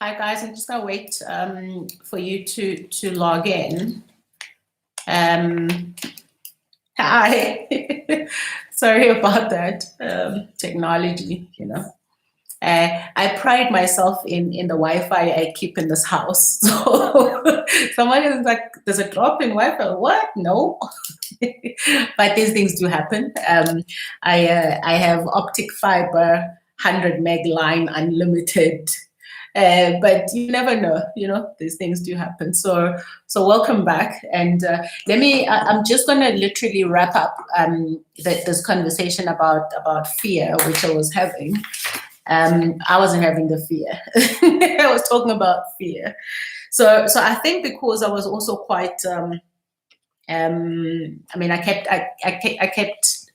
Hi guys, I'm just gonna wait for you to log in. Hi, sorry about that technology. I pride myself in the Wi-Fi I keep in this house. So someone is like, "There's a drop in Wi-Fi." What? No, but these things do happen. I have optic fiber, 100 meg line, unlimited. But you never know, these things do happen. So welcome back. And I'm just going to literally wrap up this conversation about fear, which I was having. I wasn't having the fear. I was talking about fear. So I think because I was also quite,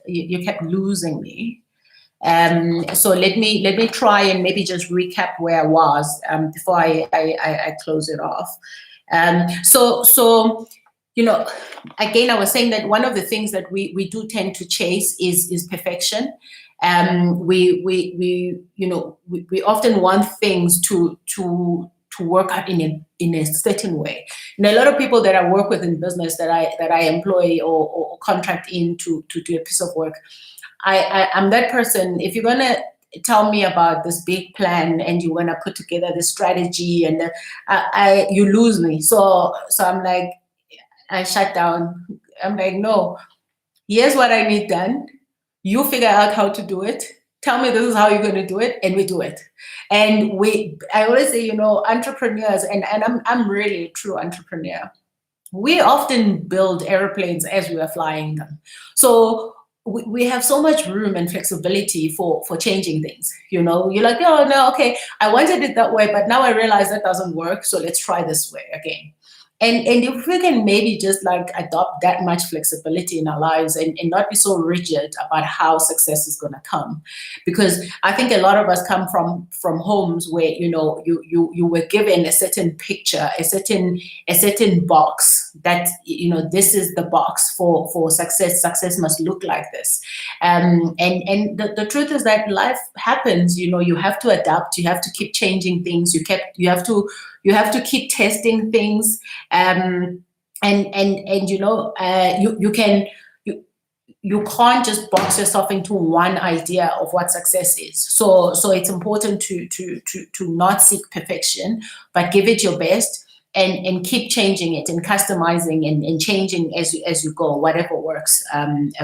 you kept losing me. So let me try and maybe just recap where I was before I close it off. So again, I was saying that one of the things that we do tend to chase is perfection. We often want things to work out in a certain way. And a lot of people that I work with in business that I employ or contract in to do a piece of work, I'm that person. If you're gonna tell me about this big plan and you wanna put together this strategy, and you lose me. So I'm like, I shut down. I'm like, no. Here's what I need done. You figure out how to do it. Tell me this is how you're gonna do it, and we do it. And I always say, entrepreneurs, and I'm really a true entrepreneur. We often build airplanes as we are flying them. So we have so much room and flexibility for changing things. You're like, oh no, okay, I wanted it that way, but now I realize that doesn't work. So let's try this way again. And if we can maybe just like adopt that much flexibility in our lives and not be so rigid about how success is going to come, because I think a lot of us come from homes where you were given a certain picture, a certain box that this is the box for success. Success must look like this, and the truth is that life happens. You have to adapt. You have to keep changing things. You have to keep testing things. You can't just box yourself into one idea of what success is. So it's important to not seek perfection, but give it your best and keep changing it and customizing and changing as you go, whatever works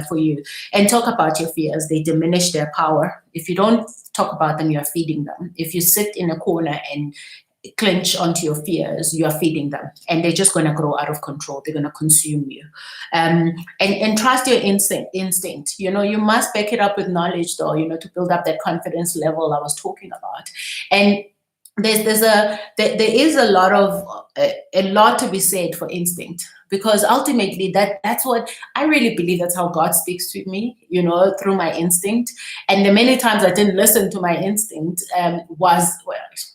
for you. And talk about your fears. They diminish their power. If you don't talk about them, you're feeding them. If you sit in a corner and clench onto your fears, you are feeding them, and they're just going to grow out of control. They're going to consume you. And trust your instinct. You must back it up with knowledge, though, to build up that confidence level I was talking about. And there is a lot to be said for instinct, because ultimately that's what I really believe. That's how God speaks to me, through my instinct. And the many times I didn't listen to my instinct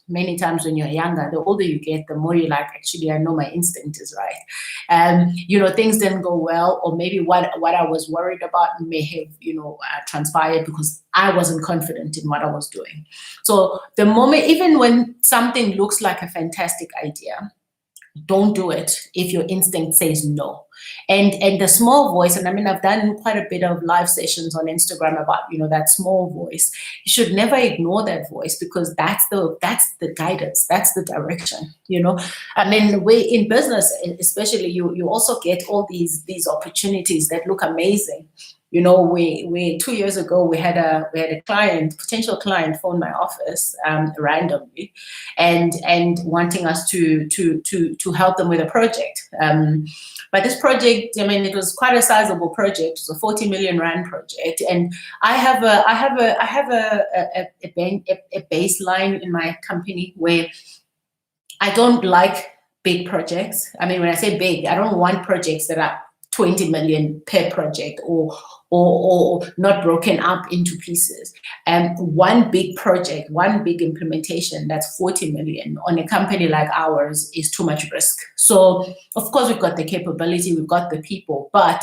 many times when you're younger. The older you get, the more you're like, actually, I know my instinct is right. Things didn't go well, or maybe what I was worried about may have transpired because I wasn't confident in what I was doing. So the moment, even when something looks like a fantastic idea, don't do it if your instinct says no. And the small voice, and I've done quite a bit of live sessions on Instagram about that small voice. You should never ignore that voice, because that's the guidance, that's the direction. In business especially, you also get all these opportunities that look amazing. We 2 years ago we had a potential client phone my office randomly, and wanting us to help them with a project. But this project, it was quite a sizable project. It was a 40 million rand project, and I have a baseline in my company where I don't like big projects. When I say big, I don't want projects that are 20 million per project or not broken up into pieces. One big project, one big implementation that's 40 million on a company like ours is too much risk. So of course we've got the capability, we've got the people, but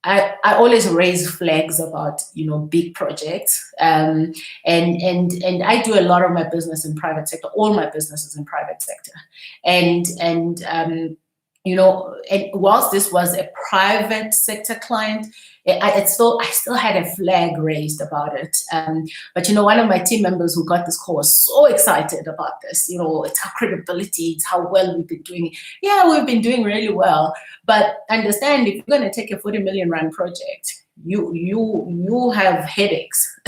I always raise flags about, you know, big projects, and I do a lot of my business in private sector. All my business is in private sector, and you know, and whilst this was a private sector client, I still had a flag raised about it. But you know, one of my team members who got this call was so excited about this. You know, it's our credibility, it's how well we've been doing. Yeah, we've been doing really well. But understand, if you're going to take a 40 million rand project, you have headaches.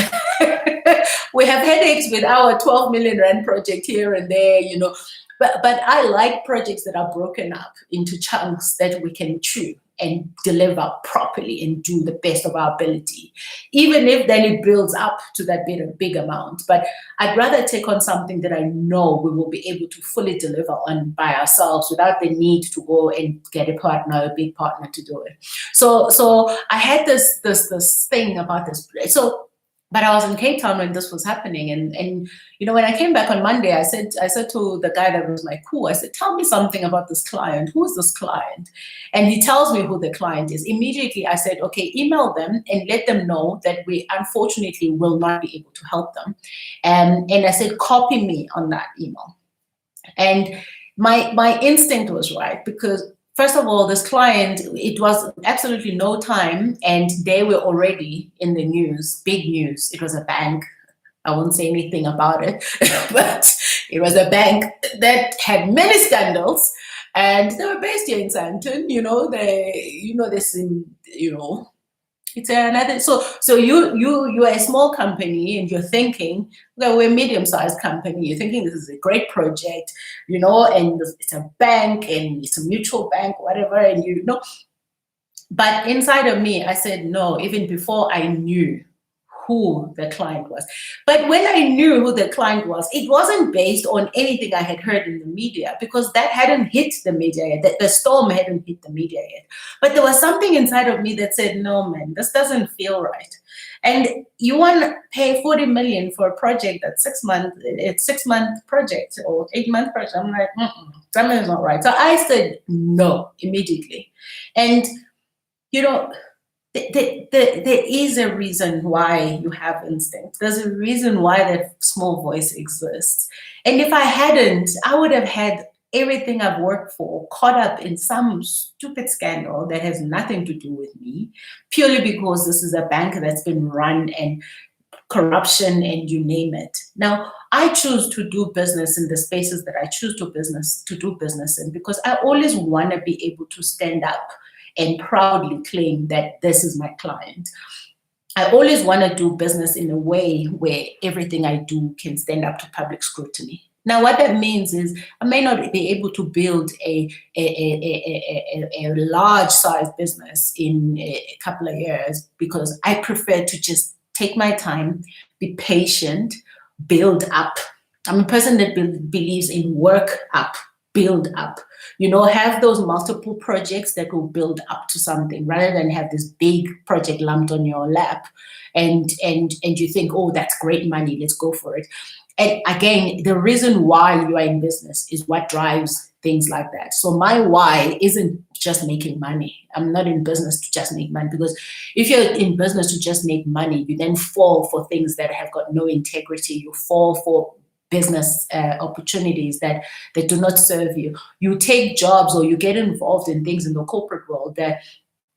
We have headaches with our 12 million rand project here and there, you know. But I like projects that are broken up into chunks that we can chew and deliver properly and do the best of our ability, even if then it builds up to that big amount. But I'd rather take on something that I know we will be able to fully deliver on by ourselves without the need to go and get a partner, a big partner to do it. So I had this thing about this. But I was in Cape Town when this was happening, and you know, when I came back on Monday, I said to the guy that was my crew, I said, tell me something about this client. Who is this client? And he tells me who the client is. Immediately, I said, okay, email them and let them know that we unfortunately will not be able to help them. And I said, copy me on that email. And my instinct was right, because first of all, this client, it was absolutely no time, and they were already in the news, big news. It was a bank. I won't say anything about it, but it was a bank that had many scandals, and they were based here in Sandton. You know, it's another. So you're a small company, and you're thinking, well, we're a medium-sized company. You're thinking this is a great project, you know, and it's a bank and it's a mutual bank, whatever, and you know. But inside of me, I said no, even before I knew who the client was. But when I knew who the client was, it wasn't based on anything I had heard in the media, because that hadn't hit the media yet. The storm hadn't hit the media yet. But there was something inside of me that said, no, man, this doesn't feel right. And you want to pay 40 million for a project that's 6 months, it's 6 month project or 8 month project. I'm like, something's not right. So I said no immediately. And, you know, there is a reason why you have instinct. There's a reason why that small voice exists. And if I hadn't, I would have had everything I've worked for caught up in some stupid scandal that has nothing to do with me, purely because this is a bank that's been run and corruption and you name it. Now, I choose to do business in the spaces that I choose to do business in, because I always want to be able to stand up and proudly claim that this is my client. I always want to do business in a way where everything I do can stand up to public scrutiny. Now, what that means is I may not be able to build a large-sized business in a couple of years, because I prefer to just take my time, be patient, build up. I'm a person that believes in work up, build up. You know, have those multiple projects that will build up to something, rather than have this big project lumped on your lap and you think, oh, that's great money, let's go for it. And again, the reason why you are in business is what drives things like that. So my why isn't just making money. I'm not in business to just make money, because if you're in business to just make money, you then fall for things that have got no integrity. You fall for business opportunities that do not serve you. You take jobs or you get involved in things in the corporate world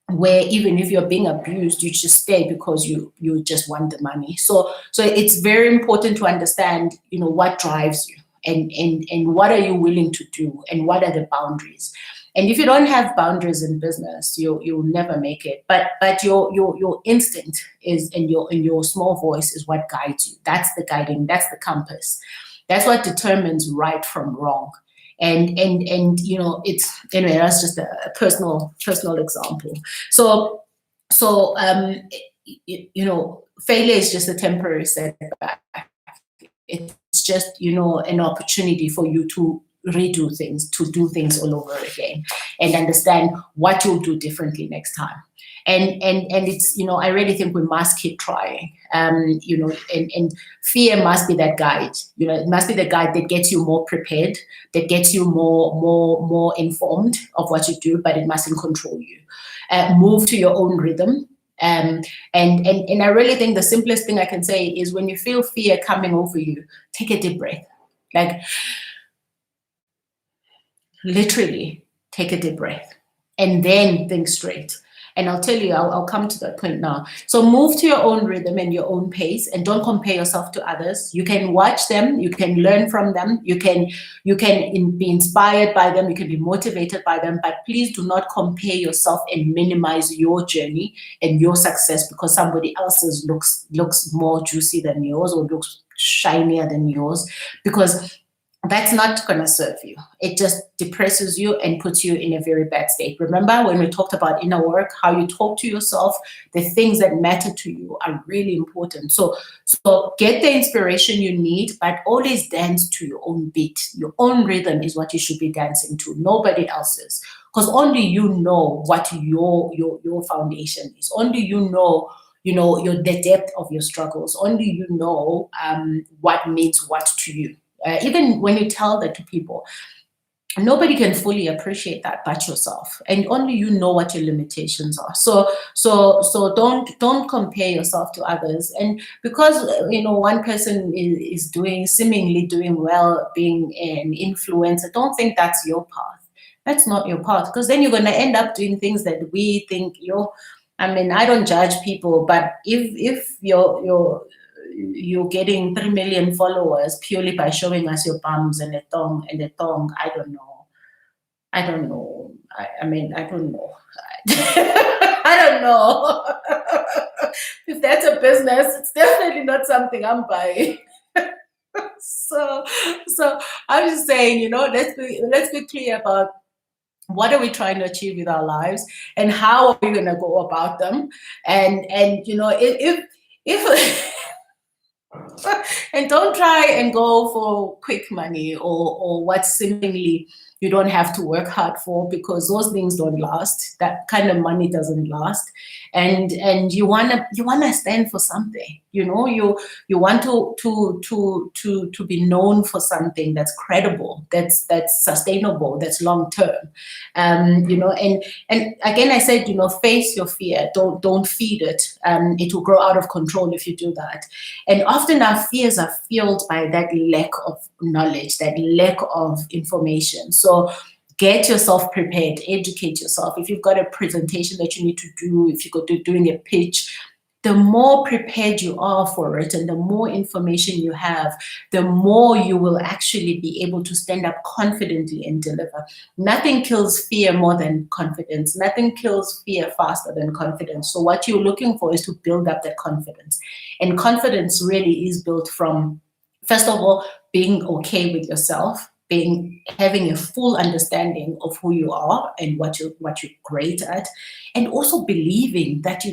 where even if you're being abused, you just stay because you just want the money. So it's very important to understand, you know, what drives you and what are you willing to do and what are the boundaries. And if you don't have boundaries in business, you'll never make it. But your instinct is, and your small voice is what guides you. That's the guiding, that's the compass. That's what determines right from wrong. And you know, it's, anyway, that's just a personal example. So you know, failure is just a temporary setback. It's just, you know, an opportunity for you to redo things, to do things all over again, and understand what you'll do differently next time. And it's, I really think we must keep trying. And fear must be that guide. It must be the guide that gets you more prepared, that gets you more informed of what you do, but it mustn't control you. Move to your own rhythm. And I really think the simplest thing I can say is, when you feel fear coming over you, take a deep breath. Like, literally take a deep breath and then think straight. And I'll tell you, I'll come to that point now. So move to your own rhythm and your own pace, and don't compare yourself to others. You can watch them, you can learn from them, you can be inspired by them, you can be motivated by them, but please do not compare yourself and minimize your journey and your success because somebody else's looks more juicy than yours or looks shinier than yours, because that's not going to serve you. It just depresses you and puts you in a very bad state. Remember when we talked about inner work, how you talk to yourself, the things that matter to you are really important. So get the inspiration you need, but always dance to your own beat. Your own rhythm is what you should be dancing to, nobody else's. Because only you know what your foundation is. Only you know the depth of your struggles. Only you know what means what to you. Even when you tell that to people, nobody can fully appreciate that but yourself, and only you know what your limitations are. So don't compare yourself to others. And because one person is seemingly doing well, being an influencer, don't think that's your path. That's not your path, because then you're going to end up doing things that we think I don't judge people, but if you're getting 3 million followers purely by showing us your bums and a thong, I don't know. I don't know. I don't know. I don't know. If that's a business, it's definitely not something I'm buying. So I'm just saying, let's be clear about what are we trying to achieve with our lives and how are we going to go about them. And if and don't try and go for quick money or what seemingly you don't have to work hard for, because those things don't last. That kind of money doesn't last. And you wanna stand for something. You want to be known for something that's credible, that's sustainable, that's long term. And again, I said, face your fear. Don't feed it. It will grow out of control if you do that. And often our fears are fueled by that lack of knowledge, that lack of information. So get yourself prepared, educate yourself. If you've got a presentation that you need to do, if you're doing a pitch, the more prepared you are for it and the more information you have, the more you will actually be able to stand up confidently and deliver. Nothing kills fear more than confidence. Nothing kills fear faster than confidence. So what you're looking for is to build up that confidence. And confidence really is built from, first of all, being okay with yourself, having a full understanding of who you are and what you're great at, and also believing that,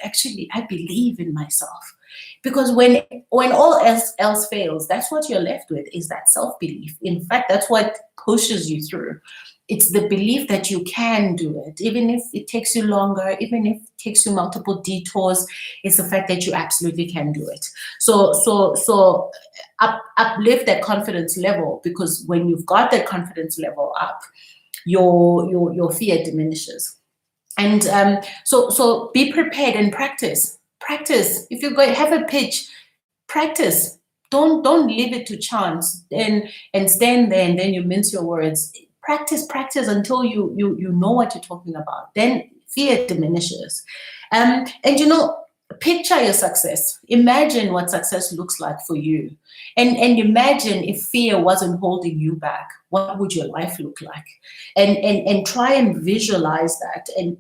actually I believe in myself. Because when all else fails, that's what you're left with, is that self-belief. In fact, that's what pushes you through. It's the belief that you can do it, even if it takes you longer, even if it takes you multiple detours. It's the fact that you absolutely can do it. So uplift that confidence level, because when you've got that confidence level up, your fear diminishes. And so be prepared and practice. Practice. If you're going to have a pitch, practice. Don't leave it to chance and stand there and then you mince your words. Practice until you know what you're talking about. Then fear diminishes. And picture your success. Imagine what success looks like for you. And imagine if fear wasn't holding you back, what would your life look like? And try and visualize that. And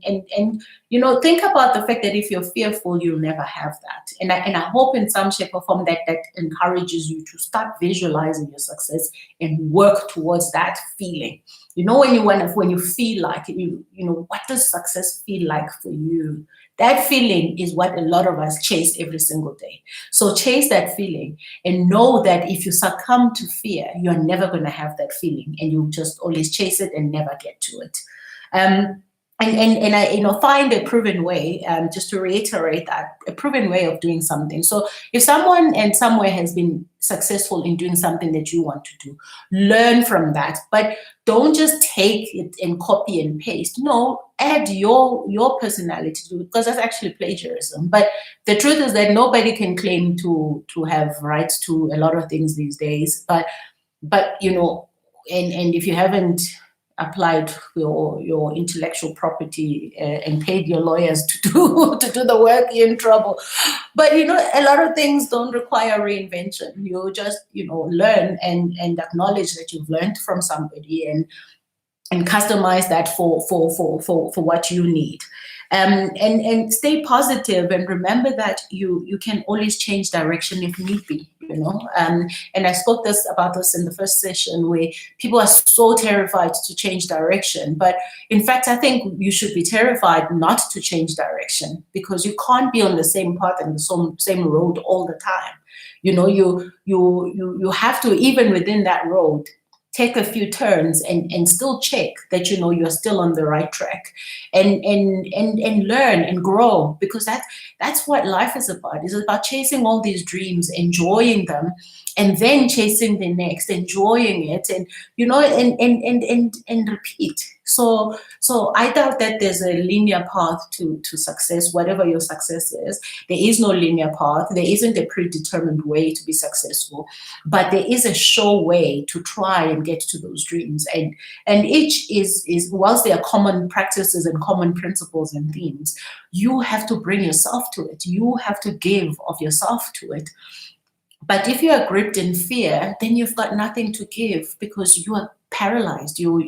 think about the fact that if you're fearful, you'll never have that. And I hope in some shape or form that encourages you to start visualizing your success and work towards that feeling. When you feel like what does success feel like for you? That feeling is what a lot of us chase every single day. So chase that feeling and know that if you succumb to fear, you're never going to have that feeling, and you just always chase it and never get to it. and I, find a proven way, just to reiterate that, a proven way of doing something. So if someone and somewhere has been successful in doing something that you want to do, learn from that, but don't just take it and copy and paste. No, add your personality to it, because that's actually plagiarism. But the truth is that nobody can claim to have rights to a lot of things these days. But and if you haven't applied your intellectual property and paid your lawyers to do the work, you're in trouble. But a lot of things don't require reinvention. You just learn and acknowledge that you've learned from somebody and customize that for what you need. And stay positive, and remember that you can always change direction if need be, and I spoke about this in the first session, where people are so terrified to change direction. But in fact, I think you should be terrified not to change direction, because you can't be on the same path and the same road all the time. You have to, even within that road, take a few turns and still check that you're still on the right track, and learn and grow, because that's what life is about. It's about chasing all these dreams, enjoying them, and then chasing the next, enjoying it, and and repeat. So I doubt that there's a linear path to success, whatever your success is. There is no linear path. There isn't a predetermined way to be successful, but there is a sure way to try and get to those dreams. And each is whilst there are common practices and common principles and themes, you have to bring yourself to it. You have to give of yourself to it. But if you are gripped in fear, then you've got nothing to give, because you are paralyzed. You're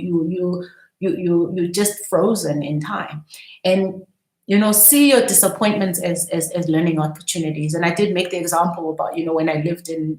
just frozen in time. And see your disappointments as learning opportunities. And I did make the example about when I lived in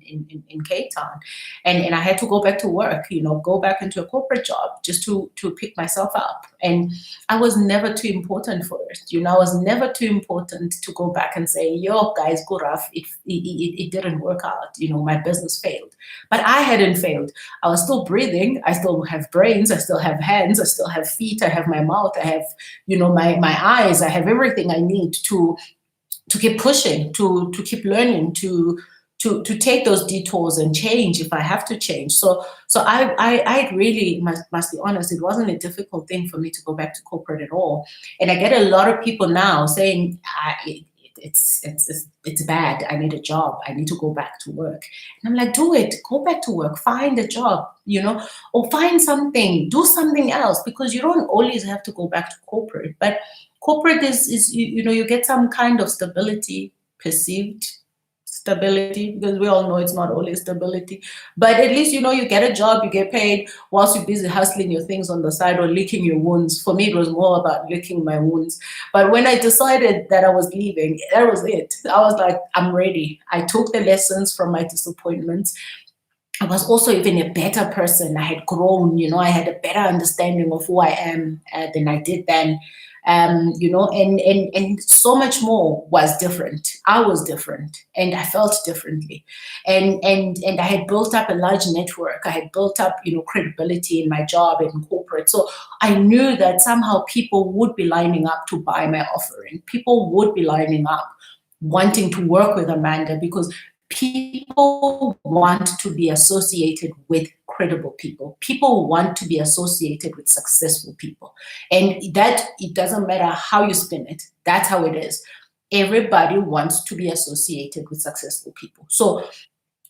Cape Town, and I had to go back to work, go back into a corporate job just to pick myself up. And I was never too important for it. I was never too important to go back and say, yo guys, go rough. It didn't work out. My business failed. But I hadn't failed. I was still breathing. I still have brains. I still have hands. I still have feet. I have my mouth. I have my eyes. I have everything I need to keep pushing, to keep learning, to take those detours and change if I have to change. So I really must be honest, it wasn't a difficult thing for me to go back to corporate at all. And I get a lot of people now saying, it's bad. I need a job. I need to go back to work. And I'm like, do it. Go back to work. Find a job, or find something. Do something else, because you don't always have to go back to corporate. But corporate is you get some kind of stability, perceived stability, because we all know it's not always stability. But at least you get a job, you get paid whilst you're busy hustling your things on the side or licking your wounds. For me, it was more about licking my wounds. But when I decided that I was leaving, that was it. I was like, I'm ready. I took the lessons from my disappointments. I was also even a better person. I had grown, I had a better understanding of who I am than I did then. And so much more was different. I was different, and I felt differently, and I had built up a large network. I had built up, credibility in my job and in corporate. So I knew that somehow people would be lining up to buy my offering. People would be lining up wanting to work with Amanda, because people want to be associated with credible people. People want to be associated with successful people. And that, it doesn't matter how you spin it. That's how it is. Everybody wants to be associated with successful people. So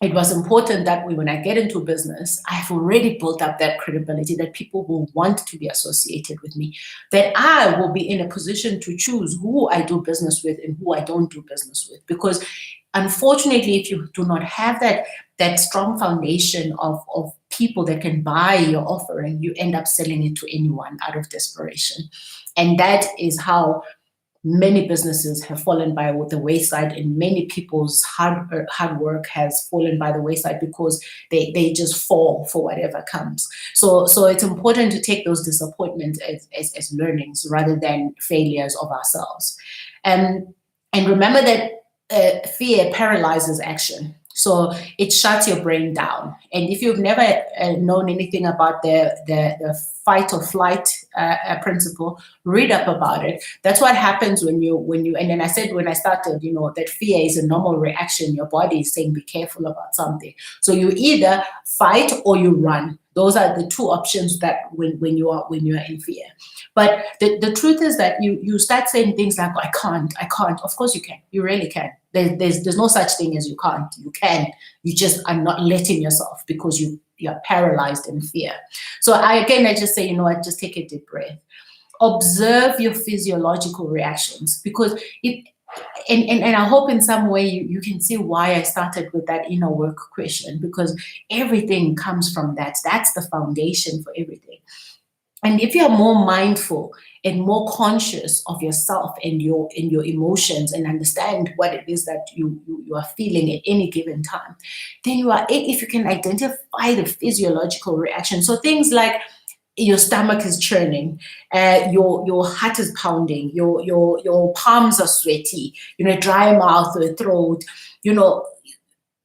it was important that when I get into business, I have already built up that credibility, that people will want to be associated with me, that I will be in a position to choose who I do business with and who I don't do business with. Because unfortunately, if you do not have that strong foundation of people that can buy your offering, you end up selling it to anyone out of desperation. And that is how many businesses have fallen by the wayside, and many people's hard work has fallen by the wayside, because they just fall for whatever comes. So it's important to take those disappointments as learnings rather than failures of ourselves. And remember that fear paralyzes action. So it shuts your brain down. And if you've never known anything about the fight or flight principle, read up about it. That's what happens when you, and then I said when I started, that fear is a normal reaction. Your body is saying, be careful about something. So you either fight or you run. Those are the two options that when you are in fear. But the truth is that you start saying things like, I can't. Of course you can. You really can. There's no such thing as you can't. You can. You just are not letting yourself because you're paralyzed in fear. So I just say, just take a deep breath. Observe your physiological reactions, because and I hope in some way you can see why I started with that inner work question, because everything comes from that. That's the foundation for everything. And if you're more mindful and more conscious of yourself and your emotions, and understand what it is that you are feeling at any given time, then if you can identify the physiological reaction. So things like your stomach is churning, your heart is pounding, your palms are sweaty, dry mouth or throat,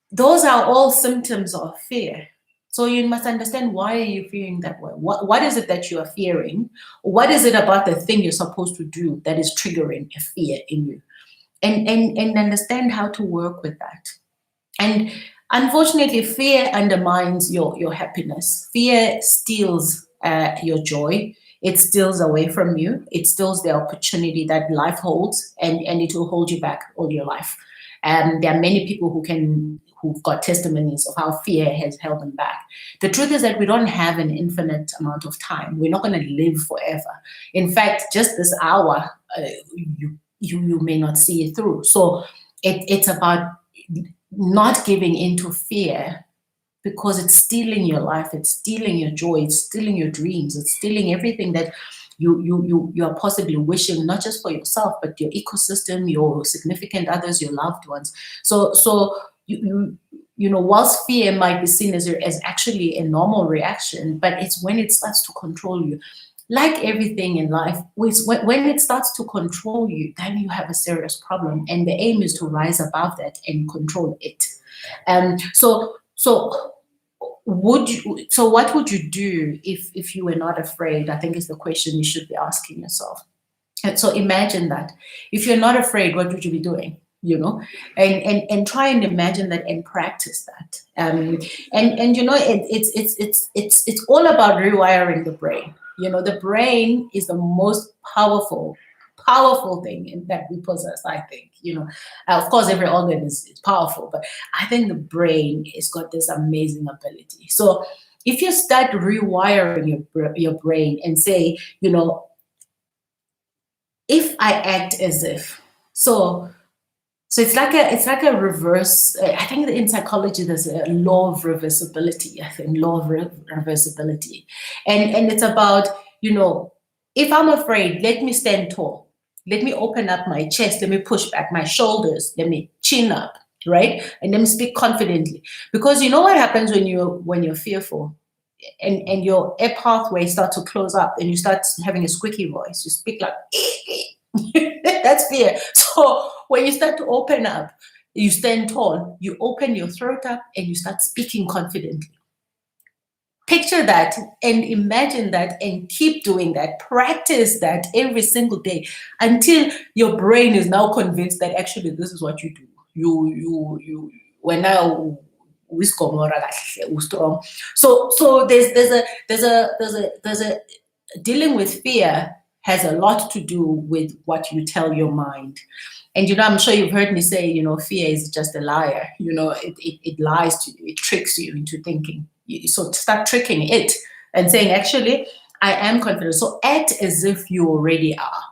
those are all symptoms of fear. So you must understand, why are you feeling that way? What is it that you are fearing? What is it about the thing you're supposed to do that is triggering a fear in you? And understand how to work with that. And unfortunately, fear undermines your happiness. Fear steals your joy. It steals away from you. It steals the opportunity that life holds, and it will hold you back all your life. There are many people who've got testimonies of how fear has held them back. The truth is that we don't have an infinite amount of time. We're not going to live forever. In fact, just this hour, you may not see it through. So it's about not giving into fear, because it's stealing your life, it's stealing your joy, it's stealing your dreams, it's stealing everything that you are possibly wishing, not just for yourself, but your ecosystem, your significant others, your loved ones. So whilst fear might be seen as actually a normal reaction, but it's when it starts to control you. Like everything in life, when it starts to control you, then you have a serious problem. And the aim is to rise above that and control it. So what would you do if you were not afraid? I think is the question you should be asking yourself. And so imagine that. If you're not afraid, what would you be doing? And try and imagine that and practice that. It's all about rewiring the brain. The brain is the most powerful thing that we possess, I think. Of course, every organ is powerful, but I think the brain has got this amazing ability. So if you start rewiring your brain and say, if I act as if, so it's like a reverse. I think in psychology there's a law of reversibility. I think law of reversibility, and it's about, if I'm afraid, let me stand tall. Let me open up my chest. Let me push back my shoulders. Let me chin up, right? And let me speak confidently. Because you know what happens when you're fearful, and your air pathway starts to close up, and you start having a squeaky voice. You speak like that's fear. So when you start to open up, you stand tall, you open your throat up, and you start speaking confidently. Picture that and imagine that, and keep doing that. Practice that every single day until your brain is now convinced that actually this is what you do. You when now strong. So there's a dealing with fear has a lot to do with what you tell your mind. And I'm sure you've heard me say, fear is just a liar. It lies to you, it tricks you into thinking. So start tricking it and saying, actually, I am confident. So act as if you already are.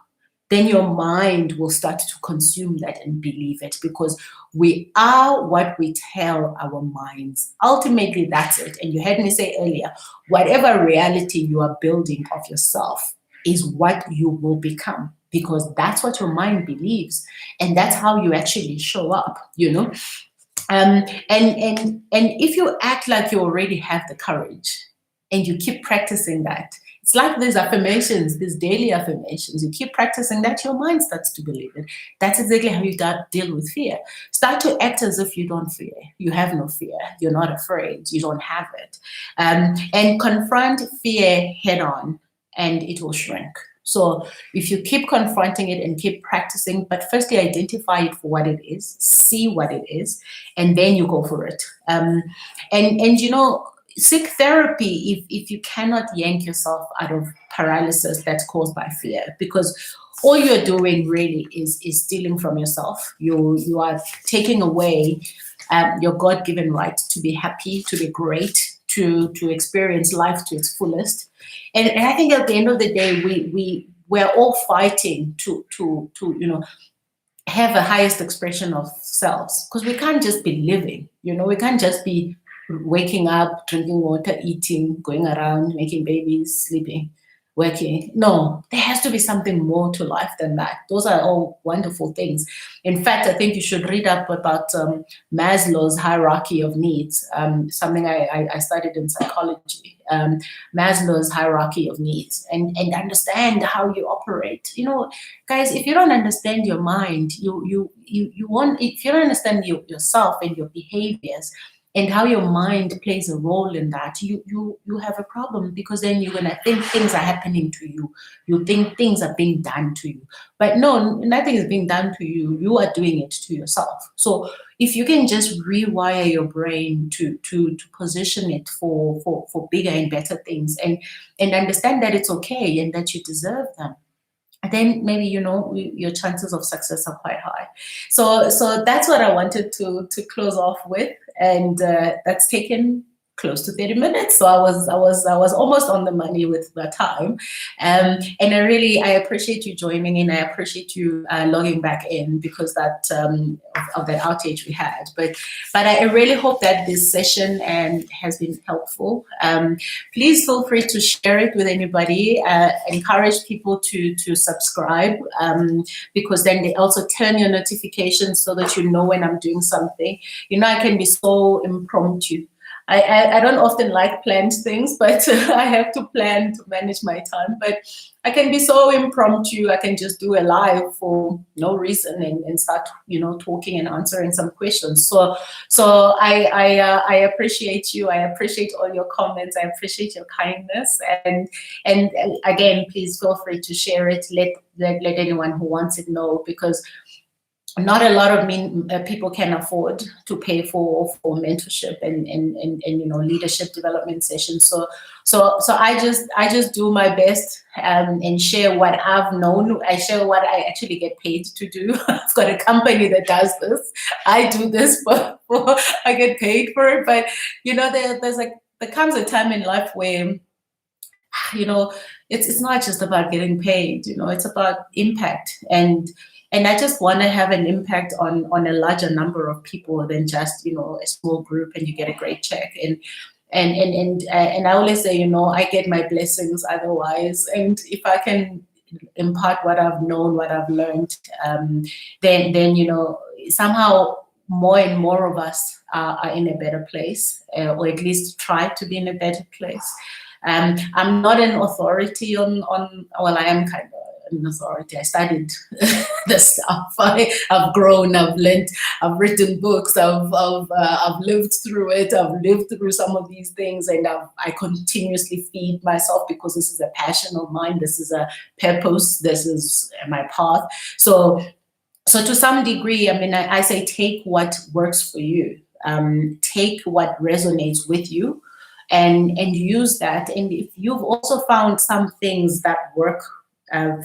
Then your mind will start to consume that and believe it, because we are what we tell our minds. Ultimately, that's it. And you heard me say earlier, whatever reality you are building of yourself is what you will become, because that's what your mind believes, and that's how you actually show up. And if you act like you already have the courage, and you keep practicing that, It's like these affirmations, these daily affirmations. You keep practicing that, your mind starts to believe it. That's exactly how you deal with fear. Start to act as if you don't fear. You have no fear. You're not afraid. You don't have it. And confront fear head on, and it will shrink. So if you keep confronting it and keep practicing, but firstly identify it for what it is, see what it is, and then you go for it. And you know, seek therapy if you cannot yank yourself out of paralysis that's caused by fear, because all you're doing really is stealing from yourself. You are taking away your God-given right to be happy, to be great, to experience life to its fullest. And I think at the end of the day, we're all fighting to you know, have a highest expression of selves, because we can't just be living, you know, we can't just be waking up, drinking water, eating, going around, making babies, sleeping, working. No, there has to be something more to life than that. Those are all wonderful things. In fact, I think you should read up about Maslow's hierarchy of needs, something I studied in psychology, Maslow's hierarchy of needs, and understand how you operate. You know, guys, if you don't understand your mind, you won't, if you don't understand yourself and your behaviors, and how your mind plays a role in that, you have a problem, because then you're gonna think things are happening to you. You think things are being done to you. But no, nothing is being done to you. You are doing it to yourself. So if you can just rewire your brain to position it for bigger and better things, and understand that it's okay and that you deserve them, then maybe, you know, your chances of success are quite high. So that's what I wanted to close off with, and that's taken close to 30 minutes. So I was almost on the money with the time, and I appreciate you joining in. I appreciate you logging back in because that of that outage we had. But I really hope that this session has been helpful. Please feel free to share it with anybody. Encourage people to subscribe, because then they also turn your notifications so that you know when I'm doing something. You know, I can be so impromptu. I don't often like planned things, but I have to plan to manage my time. But I can be so impromptu. I can just do a live for no reason and start, you know, talking and answering some questions. So I appreciate you. I appreciate all your comments. I appreciate your kindness. And again, please feel free to share it. Let anyone who wants it know, because not a lot of people can afford to pay for mentorship and you know, leadership development sessions. So I just do my best and share what I've known. I share what I actually get paid to do. I've got a company that does this. I do this for I get paid for it. But you know, there comes a time in life where, you know, it's not just about getting paid. You know, it's about impact, and I just want to have an impact on a larger number of people than just, you know, a small group and you get a great check. And I always say, you know, I get my blessings otherwise. And if I can impart what I've known, what I've learned, then you know, somehow more and more of us are in a better place, or at least try to be in a better place. I'm not an authority on well, I am kind of an authority. I studied the stuff. I've grown, I've learned, I've written books, I've lived through it, I've lived through some of these things, and I continuously feed myself, because this is a passion of mine, this is a purpose, this is my path. So to some degree, I mean, I say take what works for you, take what resonates with you, and use that. And if you've also found some things that work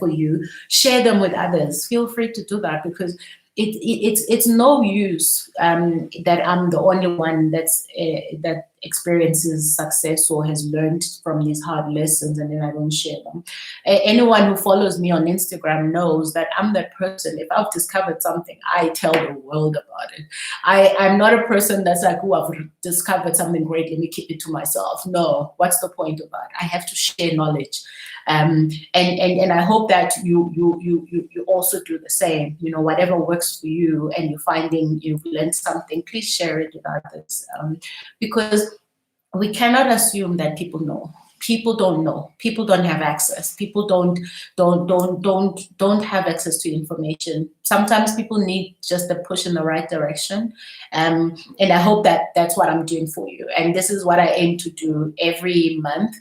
for you, share them with others. Feel free to do that, because it's no use that I'm the only one that experiences success or has learned from these hard lessons and then I don't share them. Anyone who follows me on Instagram knows that I'm that person. If I've discovered something, I tell the world about it. I'm not a person that's like, oh, I've discovered something great, let me keep it to myself. No, what's the point of that? I have to share knowledge. And I hope that you also do the same. You know, whatever works for you and you're finding you've learned something, please share it with others, because we cannot assume that people know. people don't know. People don't have access. People don't have access to information. Sometimes people need just a push in the right direction. And I hope that that's what I'm doing for you. And this is what I aim to do every month.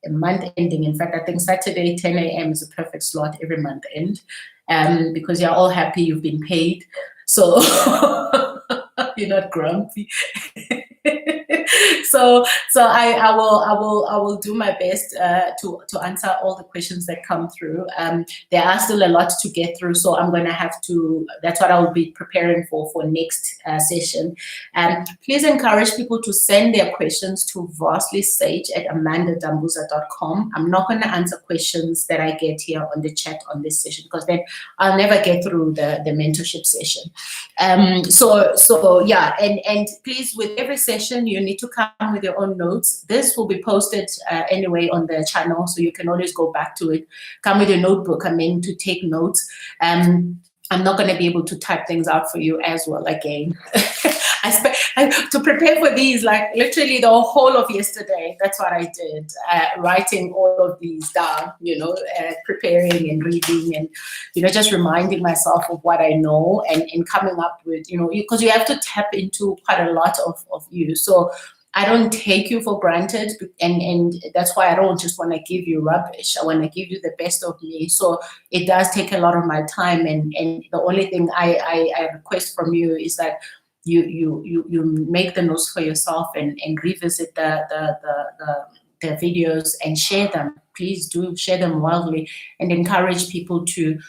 A month ending. In fact, I think Saturday 10 a.m. is a perfect slot every month end, because you're all happy you've been paid. So you're not grumpy. So I will do my best to answer all the questions that come through. There are still a lot to get through, so I'm going to have to. That's what I will be preparing for next session. Please encourage people to send their questions to vastlysage@amandadambuza.com. I'm not going to answer questions that I get here on the chat on this session, because then I'll never get through the mentorship session. So yeah, and please, with every session, you need to come with your own notes. This will be posted anyway on the channel, so you can always go back to it. Come with your notebook, I mean, to take notes. I'm not going to be able to type things out for you as well again. To prepare for these, like literally the whole of yesterday, that's what I did, writing all of these down, preparing and reading and, just reminding myself of what I know and coming up with, because you have to tap into quite a lot of you. So I don't take you for granted, and that's why I don't just want to give you rubbish. I want to give you the best of me. So it does take a lot of my time, and the only thing I request from you is that you make the notes for yourself and revisit the videos and share them. Please do share them wildly and encourage people to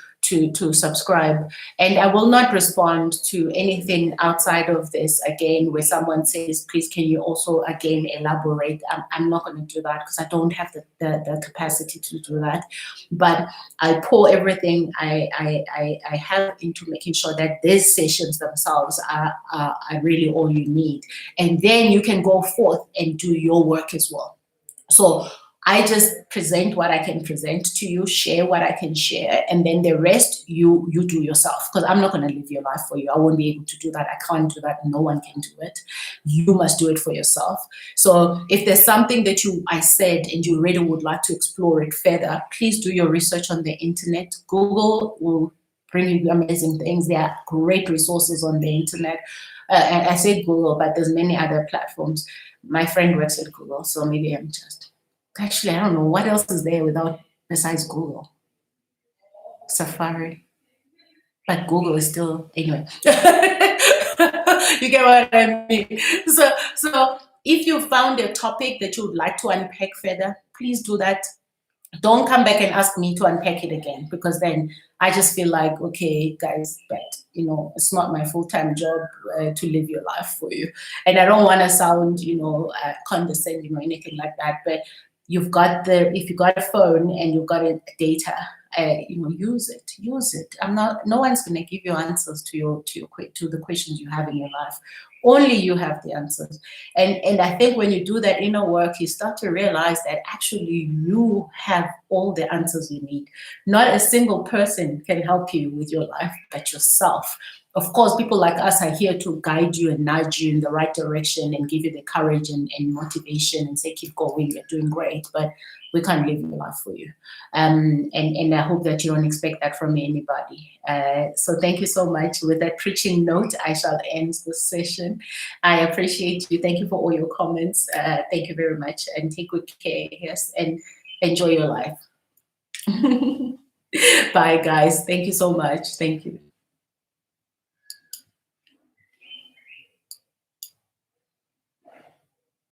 subscribe. And I will not respond to anything outside of this again where someone says, please can you also again elaborate. I'm not going to do that because I don't have the capacity to do that, but I pour everything I have into making sure that these sessions themselves are really all you need, and then you can go forth and do your work as well. So I just present what I can present to you, share what I can share, and then the rest you do yourself, because I'm not going to live your life for you. I won't be able to do that. I can't do that. No one can do it. You must do it for yourself. So if there's something that I said and you really would like to explore it further, please do your research on the internet. Google will bring you amazing things. There are great resources on the internet. I say Google, but there's many other platforms. My friend works at Google, so maybe I'm just... Actually, I don't know what else is there besides Google. Safari. But Google is still, anyway. You get what I mean? So if you found a topic that you would like to unpack further, please do that. Don't come back and ask me to unpack it again, because then I just feel like, okay, guys, but it's not my full-time job to live your life for you. And I don't want to sound, condescending or anything like that, but if you got a phone and you've got data, use it. No one's going to give you answers to the questions you have in your life. Only you have the answers. And I think when you do that inner work, you start to realize that actually you have all the answers you need. Not a single person can help you with your life but yourself. Of course, people like us are here to guide you and nudge you in the right direction and give you the courage and motivation and say, keep going, you're doing great, but we can't live your life for you. And I hope that you don't expect that from anybody. So thank you so much. With that preaching note, I shall end this session. I appreciate you. Thank you for all your comments. Thank you very much, and take good care, yes, and enjoy your life. Bye, guys. Thank you so much. Thank you.